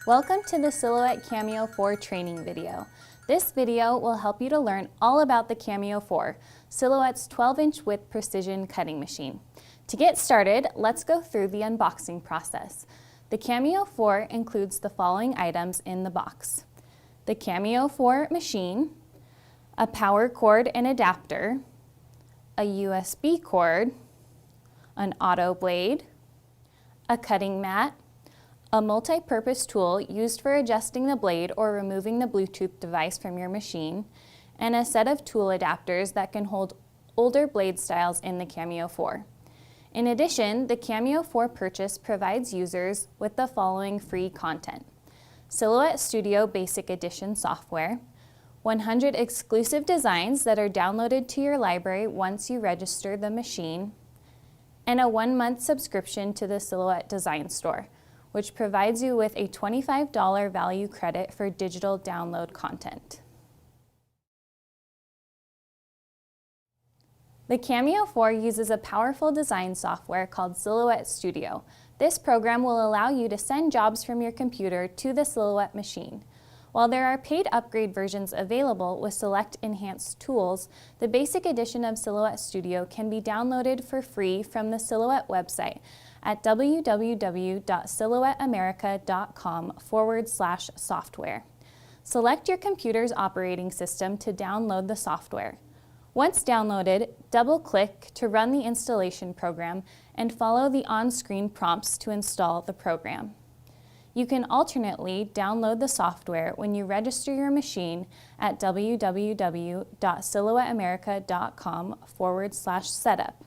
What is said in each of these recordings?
Welcome to the Silhouette Cameo 4 training video. This video will help you to learn all about the Cameo 4, Silhouette's 12-inch width precision cutting machine. To get started, let's go through the unboxing process. The Cameo 4 includes the following items in the box: the Cameo 4 machine, a power cord and adapter, a USB cord, an auto blade, a cutting mat, a multi-purpose tool used for adjusting the blade or removing the Bluetooth device from your machine, and a set of tool adapters that can hold older blade styles in the Cameo 4. In addition, the Cameo 4 purchase provides users with the following free content: Silhouette Studio Basic Edition software, 100 exclusive designs that are downloaded to your library once you register the machine, and a 1-month subscription to the Silhouette Design Store, which provides you with a $25 value credit for digital download content. The Cameo 4 uses a powerful design software called Silhouette Studio. This program will allow you to send jobs from your computer to the Silhouette machine. While there are paid upgrade versions available with select enhanced tools, the basic edition of Silhouette Studio can be downloaded for free from the Silhouette website at www.silhouetteamerica.com/software. Select your computer's operating system to download the software. Once downloaded, double-click to run the installation program and follow the on-screen prompts to install the program. You can alternately download the software when you register your machine at www.silhouetteamerica.com/setup.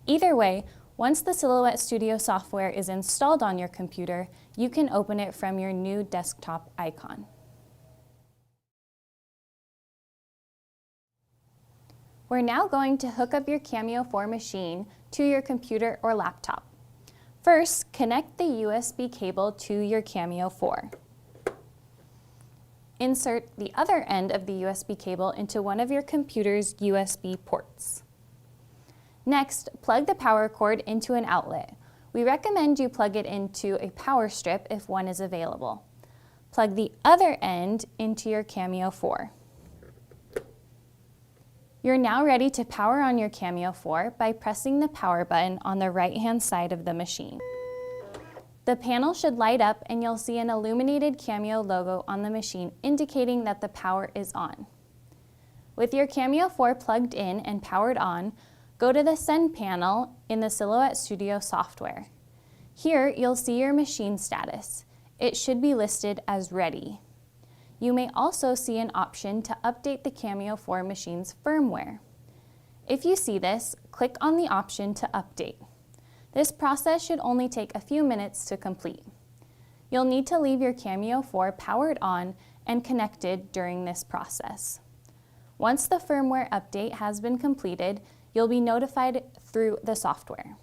Either way, once the Silhouette Studio software is installed on your computer, you can open it from your new desktop icon. We're now going to hook up your Cameo 4 machine to your computer or laptop. First, connect the USB cable to your Cameo 4. Insert the other end of the USB cable into one of your computer's USB ports. Next, plug the power cord into an outlet. We recommend you plug it into a power strip if one is available. Plug the other end into your Cameo 4. You're now ready to power on your Cameo 4 by pressing the power button on the right-hand side of the machine. The panel should light up and you'll see an illuminated Cameo logo on the machine indicating that the power is on. With your Cameo 4 plugged in and powered on, go to the Send panel in the Silhouette Studio software. Here, you'll see your machine status. It should be listed as ready. You may also see an option to update the Cameo 4 machine's firmware. If you see this, click on the option to update. This process should only take a few minutes to complete. You'll need to leave your Cameo 4 powered on and connected during this process. Once the firmware update has been completed, you'll be notified through the software.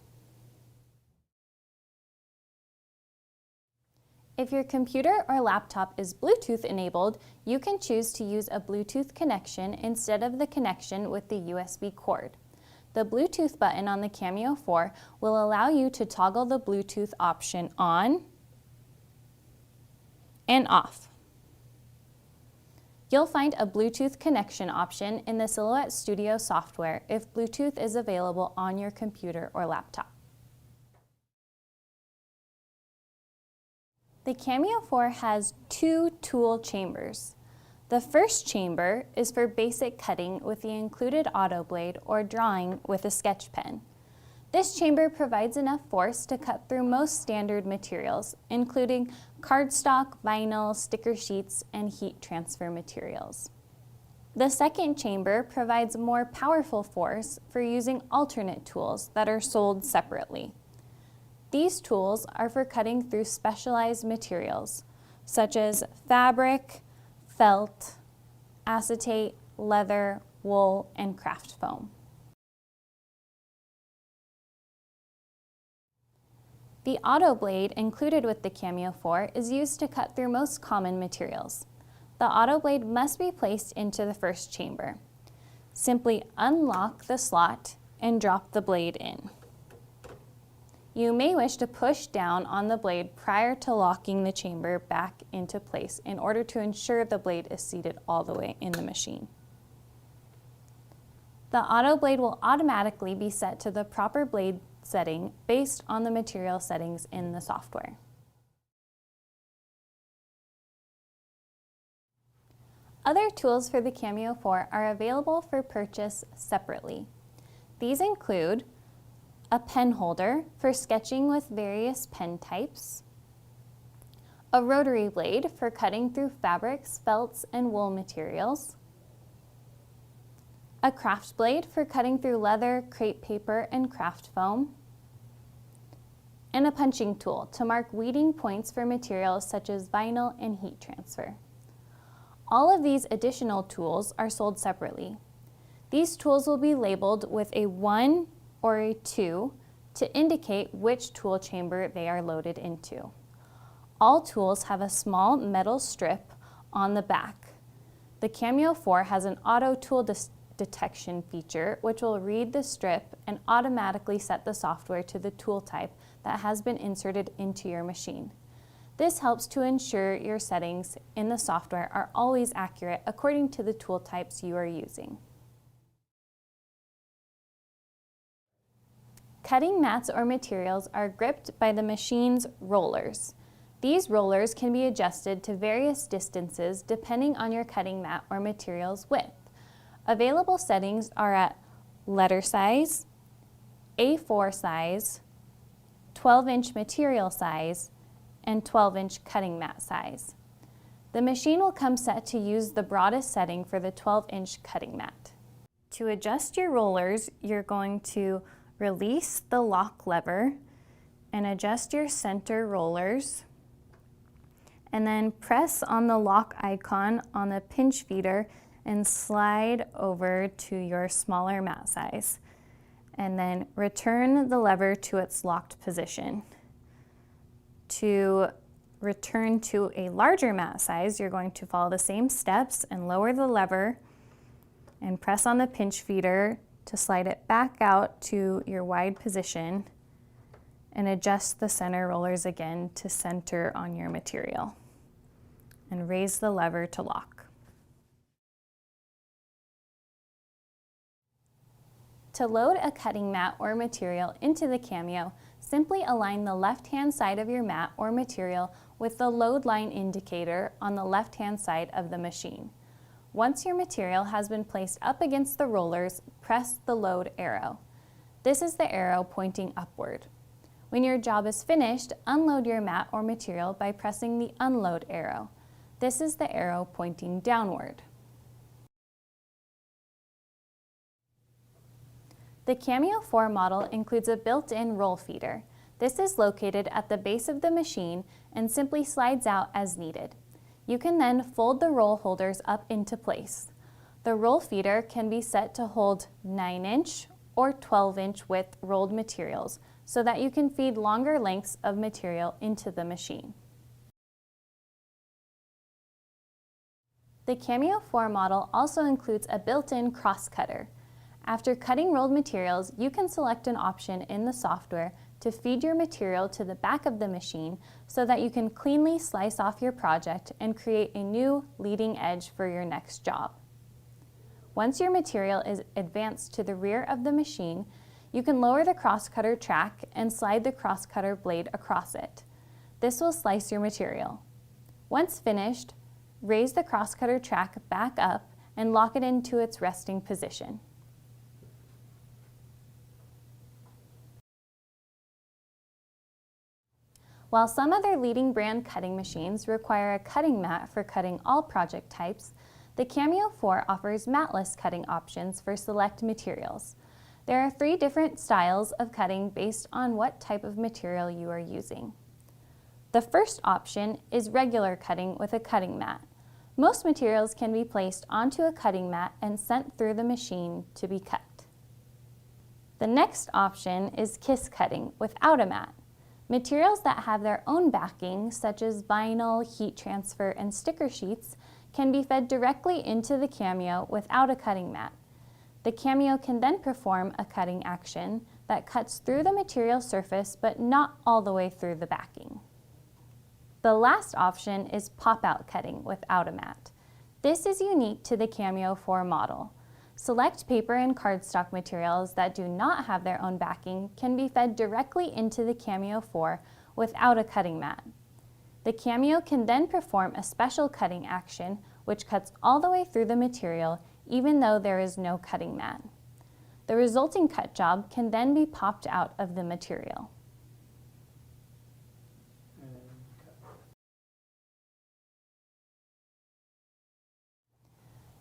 If your computer or laptop is Bluetooth enabled, you can choose to use a Bluetooth connection instead of the connection with the USB cord. The Bluetooth button on the Cameo 4 will allow you to toggle the Bluetooth option on and off. You'll find a Bluetooth connection option in the Silhouette Studio software if Bluetooth is available on your computer or laptop. The Cameo 4 has 2 tool chambers. The first chamber is for basic cutting with the included auto blade or drawing with a sketch pen. This chamber provides enough force to cut through most standard materials, including cardstock, vinyl, sticker sheets, and heat transfer materials. The second chamber provides more powerful force for using alternate tools that are sold separately. These tools are for cutting through specialized materials, such as fabric, felt, acetate, leather, wool, and craft foam. The auto blade included with the Cameo 4 is used to cut through most common materials. The auto blade must be placed into the first chamber. Simply unlock the slot and drop the blade in. You may wish to push down on the blade prior to locking the chamber back into place in order to ensure the blade is seated all the way in the machine. The auto blade will automatically be set to the proper blade setting based on the material settings in the software. Other tools for the Cameo 4 are available for purchase separately. These include a pen holder for sketching with various pen types, a rotary blade for cutting through fabrics, felts, and wool materials, a craft blade for cutting through leather, crepe paper, and craft foam, and a punching tool to mark weeding points for materials such as vinyl and heat transfer. All of these additional tools are sold separately. These tools will be labeled with a 1 or a 2 to indicate which tool chamber they are loaded into. All tools have a small metal strip on the back. The Cameo 4 has an auto tool detection feature which will read the strip and automatically set the software to the tool type that has been inserted into your machine. This helps to ensure your settings in the software are always accurate according to the tool types you are using. Cutting mats or materials are gripped by the machine's rollers. These rollers can be adjusted to various distances depending on your cutting mat or material's width. Available settings are at letter size, A4 size, 12-inch material size, and 12-inch cutting mat size. The machine will come set to use the broadest setting for the 12-inch cutting mat. To adjust your rollers, you're going to release the lock lever and adjust your center rollers, and then press on the lock icon on the pinch feeder and slide over to your smaller mat size, and then return the lever to its locked position. To return to a larger mat size, you're going to follow the same steps and lower the lever and press on the pinch feeder to slide it back out to your wide position, and adjust the center rollers again to center on your material, and raise the lever to lock. To load a cutting mat or material into the Cameo, simply align the left-hand side of your mat or material with the load line indicator on the left-hand side of the machine. Once your material has been placed up against the rollers, press the load arrow. This is the arrow pointing upward. When your job is finished, unload your mat or material by pressing the unload arrow. This is the arrow pointing downward. The Cameo 4 model includes a built-in roll feeder. This is located at the base of the machine and simply slides out as needed. You can then fold the roll holders up into place. The roll feeder can be set to hold 9-inch or 12-inch width rolled materials so that you can feed longer lengths of material into the machine. The Cameo 4 model also includes a built-in cross cutter. After cutting rolled materials, you can select an option in the software to feed your material to the back of the machine so that you can cleanly slice off your project and create a new leading edge for your next job. Once your material is advanced to the rear of the machine, you can lower the crosscutter track and slide the crosscutter blade across it. This will slice your material. Once finished, raise the crosscutter track back up and lock it into its resting position. While some other leading brand cutting machines require a cutting mat for cutting all project types, the Cameo 4 offers matless cutting options for select materials. There are 3 different styles of cutting based on what type of material you are using. The first option is regular cutting with a cutting mat. Most materials can be placed onto a cutting mat and sent through the machine to be cut. The next option is kiss cutting without a mat. Materials that have their own backing, such as vinyl, heat transfer, and sticker sheets, can be fed directly into the Cameo without a cutting mat. The Cameo can then perform a cutting action, that cuts through the material surface but not all the way through the backing. The last option is pop-out cutting without a mat. This is unique to the Cameo 4 model. Select paper and cardstock materials that do not have their own backing can be fed directly into the Cameo 4 without a cutting mat. The Cameo can then perform a special cutting action which cuts all the way through the material even though there is no cutting mat. The resulting cut job can then be popped out of the material.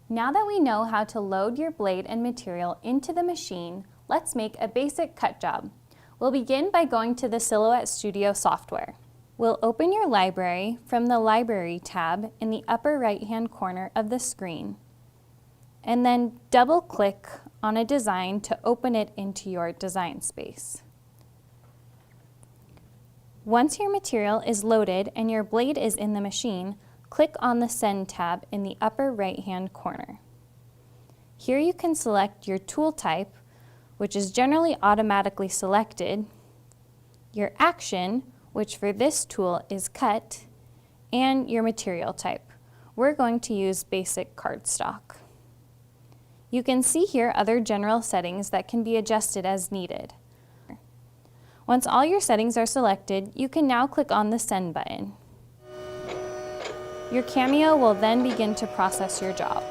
Now that we know how to load your blade and material into the machine, let's make a basic cut job. We'll begin by going to the Silhouette Studio software. We'll open your library from the Library tab in the upper right-hand corner of the screen, and then double-click on a design to open it into your design space. Once your material is loaded and your blade is in the machine, click on the Send tab in the upper right-hand corner. Here you can select your tool type, which is generally automatically selected, your action, which for this tool is cut, and your material type. We're going to use basic cardstock. You can see here other general settings that can be adjusted as needed. Once all your settings are selected, you can now click on the Send button. Your Cameo will then begin to process your job.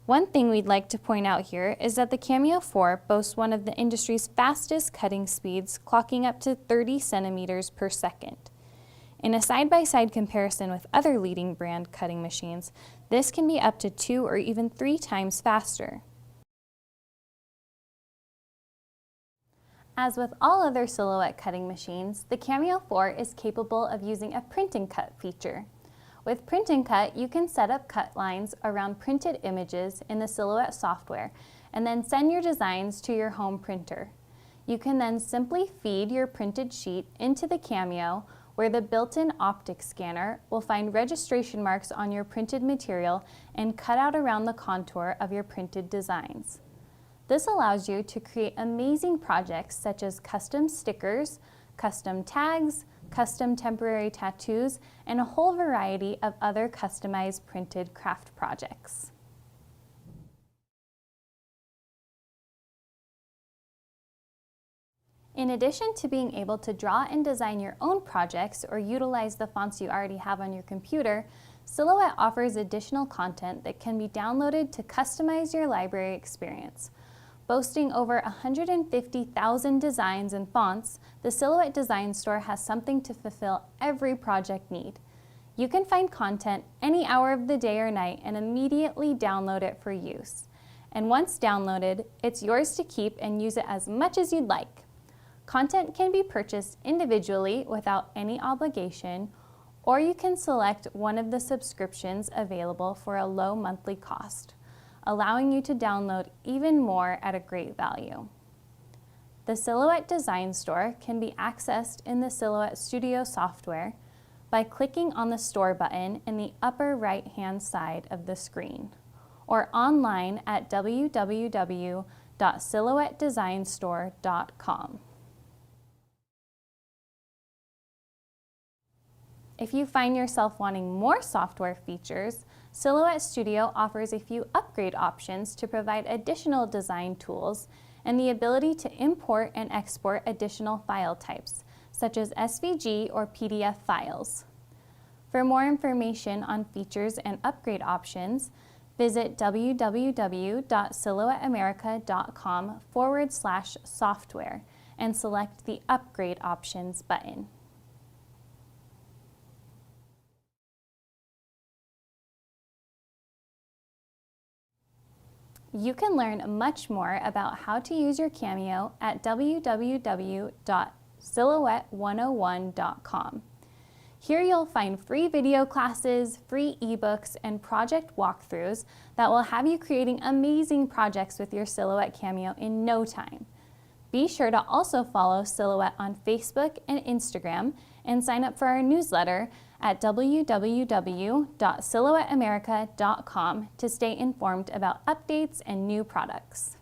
One thing we'd like to point out here is that the Cameo 4 boasts one of the industry's fastest cutting speeds, clocking up to 30 centimeters per second. In a side-by-side comparison with other leading brand cutting machines, this can be up to 2 or even 3 times faster. As with all other Silhouette cutting machines, the Cameo 4 is capable of using a print and cut feature. With Print and Cut, you can set up cut lines around printed images in the Silhouette software and then send your designs to your home printer. You can then simply feed your printed sheet into the Cameo, where the built-in optic scanner will find registration marks on your printed material and cut out around the contour of your printed designs. This allows you to create amazing projects such as custom stickers, custom tags, custom temporary tattoos, and a whole variety of other customized printed craft projects. In addition to being able to draw and design your own projects or utilize the fonts you already have on your computer, Silhouette offers additional content that can be downloaded to customize your library experience. Boasting over 150,000 designs and fonts, the Silhouette Design Store has something to fulfill every project need. You can find content any hour of the day or night and immediately download it for use. And once downloaded, it's yours to keep and use it as much as you'd like. Content can be purchased individually without any obligation, or you can select one of the subscriptions available for a low monthly cost, allowing you to download even more at a great value. The Silhouette Design Store can be accessed in the Silhouette Studio software by clicking on the Store button in the upper right-hand side of the screen, or online at www.silhouettedesignstore.com. If you find yourself wanting more software features, Silhouette Studio offers a few upgrade options to provide additional design tools and the ability to import and export additional file types, such as SVG or PDF files. For more information on features and upgrade options, visit www.silhouetteamerica.com/software and select the Upgrade Options button. You can learn much more about how to use your Cameo at www.silhouette101.com. Here you'll find free video classes, free ebooks, and project walkthroughs that will have you creating amazing projects with your Silhouette Cameo in no time. Be sure to also follow Silhouette on Facebook and Instagram and sign up for our newsletter at www.silhouetteamerica.com to stay informed about updates and new products.